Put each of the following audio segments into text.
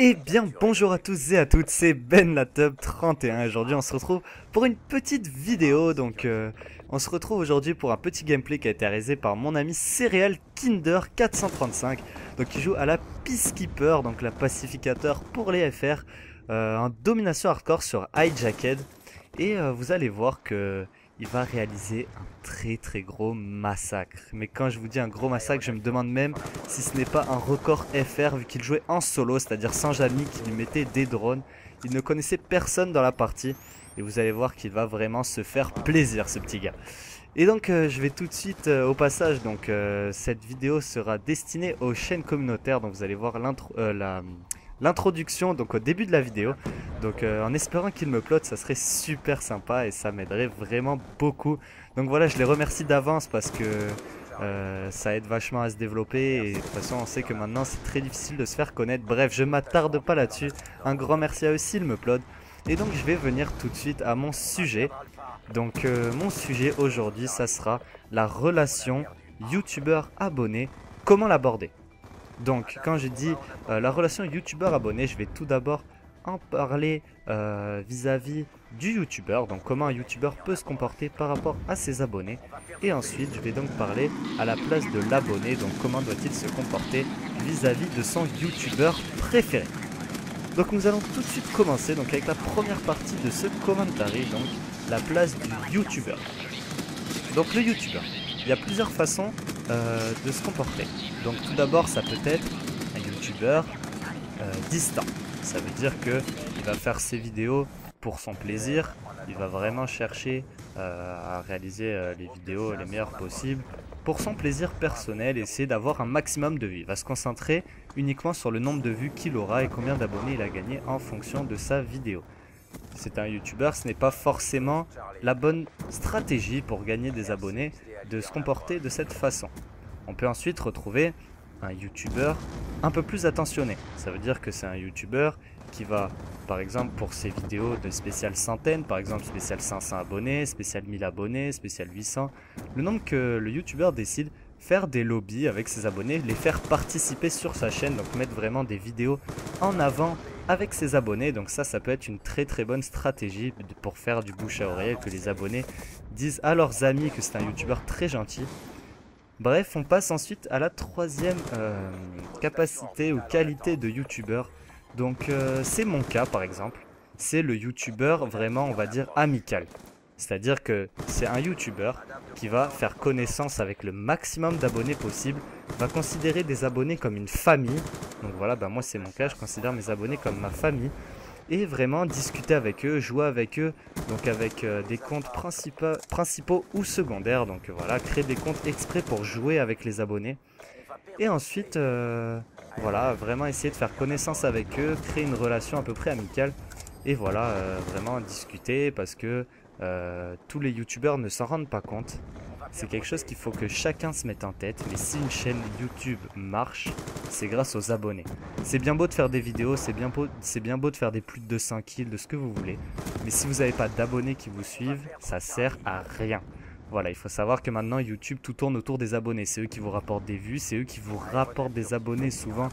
Eh bien bonjour à tous et à toutes, c'est Ben LaTub31 et aujourd'hui on se retrouve pour une petite vidéo. On se retrouve aujourd'hui pour un petit gameplay qui a été réalisé par mon ami Cereal Kinder 435, donc qui joue à la Peacekeeper, donc la pacificateur pour les FR, en domination hardcore sur Hijacked. Et vous allez voir que il va réaliser un très gros massacre. Mais quand je vous dis un gros massacre, je me demande même si ce n'est pas un record FR vu qu'il jouait en solo, c'est-à-dire sans amis qui lui mettaient des drones. Il ne connaissait personne dans la partie et vous allez voir qu'il va vraiment se faire plaisir ce petit gars. Et donc je vais tout de suite au passage, cette vidéo sera destinée aux chaînes communautaires, donc vous allez voir l'introduction donc au début de la vidéo. En espérant qu'il me plotte, ça serait super sympa et ça m'aiderait vraiment beaucoup. Donc voilà, je les remercie d'avance parce que ça aide vachement à se développer et de toute façon on sait que maintenant c'est très difficile de se faire connaître. Bref, je m'attarde pas là-dessus. Un grand merci à eux s'ils me plodent. Et donc je vais venir tout de suite à mon sujet. Mon sujet aujourd'hui, ça sera la relation youtubeur-abonné, comment l'aborder. Donc quand je dis la relation youtubeur-abonné, je vais tout d'abord en parler vis-à-vis du youtubeur, donc comment un youtubeur peut se comporter par rapport à ses abonnés. Et ensuite je vais donc parler à la place de l'abonné, donc comment doit-il se comporter vis-à-vis de son youtubeur préféré. Donc nous allons tout de suite commencer avec la première partie de ce commentary, donc la place du youtubeur. Donc le youtubeur, il y a plusieurs façons de se comporter. Donc tout d'abord ça peut être un youtubeur distant. Ça veut dire que il va faire ses vidéos pour son plaisir, il va vraiment chercher à réaliser les vidéos les meilleures possibles pour son plaisir personnel, essayer d'avoir un maximum de vues. Il va se concentrer uniquement sur le nombre de vues qu'il aura et combien d'abonnés il a gagné en fonction de sa vidéo. C'est un youtubeur, ce n'est pas forcément la bonne stratégie pour gagner des abonnés de se comporter de cette façon. On peut ensuite retrouver un youtubeur un peu plus attentionné. Ça veut dire que c'est un youtubeur qui va, par exemple pour ses vidéos de spécial centaines, par exemple spécial 500 abonnés, spécial 1000 abonnés, spécial 800, le nombre que le youtubeur décide, faire des lobbies avec ses abonnés, les faire participer sur sa chaîne, donc mettre vraiment des vidéos en avant avec ses abonnés. Donc ça peut être une très bonne stratégie pour faire du bouche à oreille, que les abonnés disent à leurs amis que c'est un youtubeur très gentil. Bref, on passe ensuite à la troisième capacité ou qualité de youtubeur. C'est mon cas par exemple, c'est le youtubeur vraiment on va dire amical. C'est-à-dire que c'est un youtubeur qui va faire connaissance avec le maximum d'abonnés possible, va considérer des abonnés comme une famille. Donc voilà, moi c'est mon cas, je considère mes abonnés comme ma famille. Et vraiment discuter avec eux, jouer avec eux, donc avec des comptes principaux ou secondaires. Donc voilà, créer des comptes exprès pour jouer avec les abonnés. Et ensuite, voilà, vraiment essayer de faire connaissance avec eux, créer une relation à peu près amicale. Et voilà, vraiment discuter parce que tous les youtubeurs ne s'en rendent pas compte. C'est quelque chose qu'il faut que chacun se mette en tête. Mais si une chaîne YouTube marche, c'est grâce aux abonnés. C'est bien beau de faire des vidéos, c'est bien beau de faire des plus de 200 kills, de ce que vous voulez. Mais si vous n'avez pas d'abonnés qui vous suivent, ça sert à rien. Voilà, il faut savoir que maintenant YouTube, tout tourne autour des abonnés. C'est eux qui vous rapportent des vues, c'est eux qui vous rapportent des abonnés souvent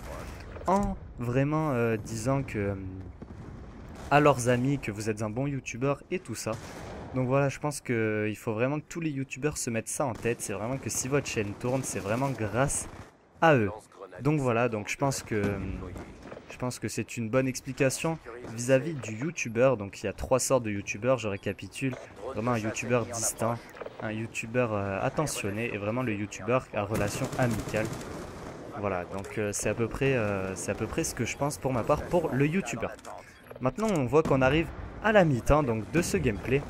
en vraiment disant que à leurs amis que vous êtes un bon youtubeur et tout ça. Donc voilà, je pense qu'il faut vraiment que tous les youtubeurs se mettent ça en tête. C'est vraiment que si votre chaîne tourne, c'est vraiment grâce à eux. Donc voilà, je pense que c'est une bonne explication vis-à-vis du youtubeur. Donc il y a trois sortes de youtubeurs, je récapitule. Vraiment un youtubeur distant, un youtubeur attentionné et vraiment le youtubeur à relation amicale. Voilà, c'est à peu près ce que je pense pour ma part pour le youtubeur. Maintenant on voit qu'on arrive à la mi-temps de ce gameplay.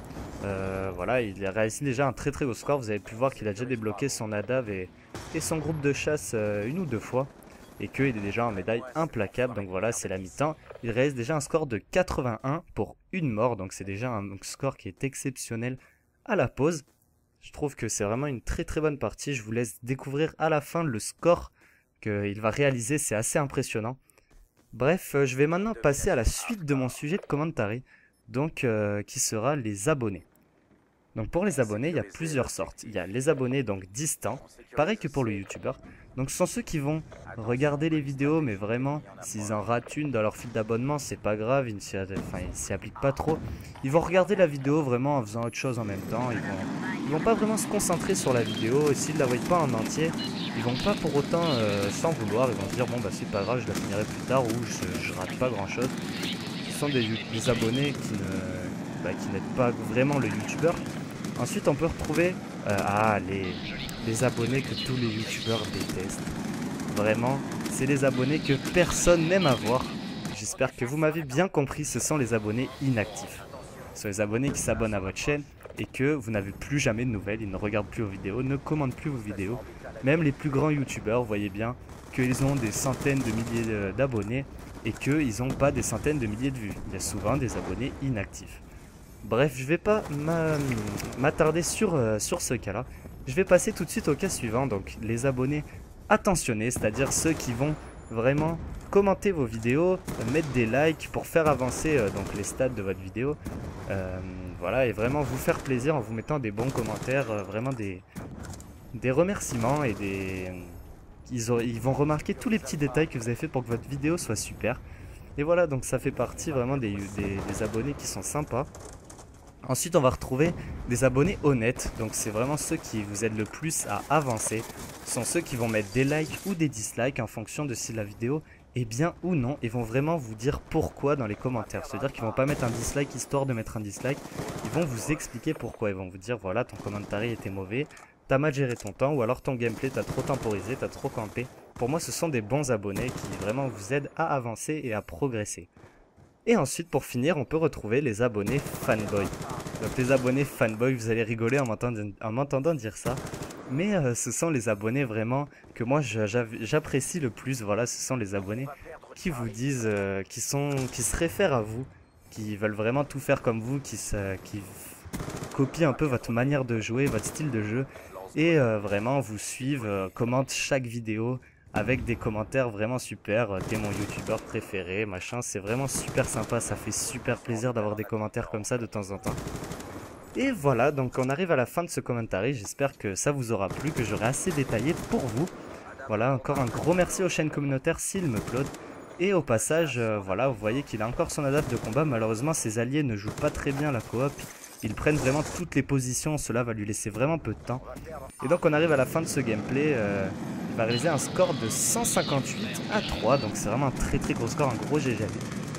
Voilà, il a réalisé déjà un très haut score. Vous avez pu voir qu'il a déjà débloqué son ADAV et son groupe de chasse une ou deux fois. Et qu'il est déjà en médaille implacable. Donc voilà, c'est la mi-temps. Il réalise déjà un score de 81 pour une mort. Donc c'est déjà un score qui est exceptionnel à la pause. Je trouve que c'est vraiment une très bonne partie. Je vous laisse découvrir à la fin le score qu'il va réaliser. C'est assez impressionnant. Bref, je vais maintenant passer à la suite de mon sujet de commentary. Qui sera les abonnés. Donc pour les abonnés, il y a plusieurs sortes. Il y a les abonnés donc distants, pareil que pour le youtubeur. Donc ce sont ceux qui vont regarder les vidéos, mais vraiment, s'ils en ratent une dans leur fil d'abonnement, c'est pas grave, ils s'y appliquent pas trop. Ils vont regarder la vidéo vraiment en faisant autre chose en même temps. Ils vont pas vraiment se concentrer sur la vidéo, et s'ils la voient pas en entier, ils vont pas pour autant s'en vouloir. Ils vont se dire bon bah c'est pas grave, je la finirai plus tard, ou je rate pas grand chose. Ce sont des abonnés qui n'aident pas vraiment le youtubeur. Ensuite, on peut retrouver les abonnés que tous les youtubeurs détestent. Vraiment, c'est les abonnés que personne n'aime avoir. J'espère que vous m'avez bien compris, ce sont les abonnés inactifs. Ce sont les abonnés qui s'abonnent à votre chaîne et que vous n'avez plus jamais de nouvelles, ils ne regardent plus vos vidéos, ne commentent plus vos vidéos. Même les plus grands youtubeurs, vous voyez bien qu'ils ont des centaines de milliers d'abonnés et qu'ils n'ont pas des centaines de milliers de vues. Il y a souvent des abonnés inactifs. Bref, je vais pas m'attarder sur ce cas-là. Je vais passer tout de suite au cas suivant, donc les abonnés attentionnés, c'est-à-dire ceux qui vont vraiment commenter vos vidéos, mettre des likes pour faire avancer donc les stats de votre vidéo. Voilà, et vraiment vous faire plaisir en vous mettant des bons commentaires, vraiment des remerciements et ils vont remarquer tous les petits détails que vous avez fait pour que votre vidéo soit super. Et voilà, donc ça fait partie vraiment des abonnés qui sont sympas. Ensuite, on va retrouver des abonnés honnêtes, donc c'est vraiment ceux qui vous aident le plus à avancer. Ce sont ceux qui vont mettre des likes ou des dislikes en fonction de si la vidéo est bien ou non. Ils vont vraiment vous dire pourquoi dans les commentaires. C'est-à-dire qu'ils ne vont pas mettre un dislike histoire de mettre un dislike. Ils vont vous expliquer pourquoi. Ils vont vous dire voilà, ton commentaire était mauvais, t'as mal géré ton temps, ou alors ton gameplay, t'as trop temporisé, t'as trop campé. Pour moi, ce sont des bons abonnés qui vraiment vous aident à avancer et à progresser. Et ensuite, pour finir, on peut retrouver les abonnés fanboy. Donc les abonnés fanboy, vous allez rigoler en m'entendant dire ça. Mais ce sont les abonnés vraiment que moi j'apprécie le plus. Voilà, ce sont les abonnés qui vous disent, qui se réfèrent à vous, qui veulent vraiment tout faire comme vous, qui copient un peu votre manière de jouer, votre style de jeu. Et vraiment vous suivent, commentent chaque vidéo, avec des commentaires vraiment super, t'es mon youtubeur préféré, machin, c'est vraiment super sympa, ça fait super plaisir d'avoir des commentaires comme ça de temps en temps. Et voilà, donc on arrive à la fin de ce commentaire, j'espère que ça vous aura plu, que j'aurai assez détaillé pour vous. Voilà, encore un gros merci aux chaînes communautaires s'il me plaît. Et au passage, voilà, vous voyez qu'il a encore son adapte de combat, malheureusement ses alliés ne jouent pas très bien la coop. Ils prennent vraiment toutes les positions, cela va lui laisser vraiment peu de temps. Et donc on arrive à la fin de ce gameplay, il va réaliser un score de 158-3, donc c'est vraiment un très gros score, un gros GG.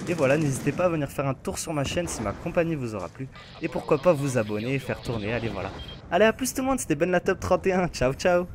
Et voilà, n'hésitez pas à venir faire un tour sur ma chaîne si ma compagnie vous aura plu. Et pourquoi pas vous abonner et faire tourner, allez voilà. Allez à plus tout le monde, c'était Ben la Top 31, ciao ciao.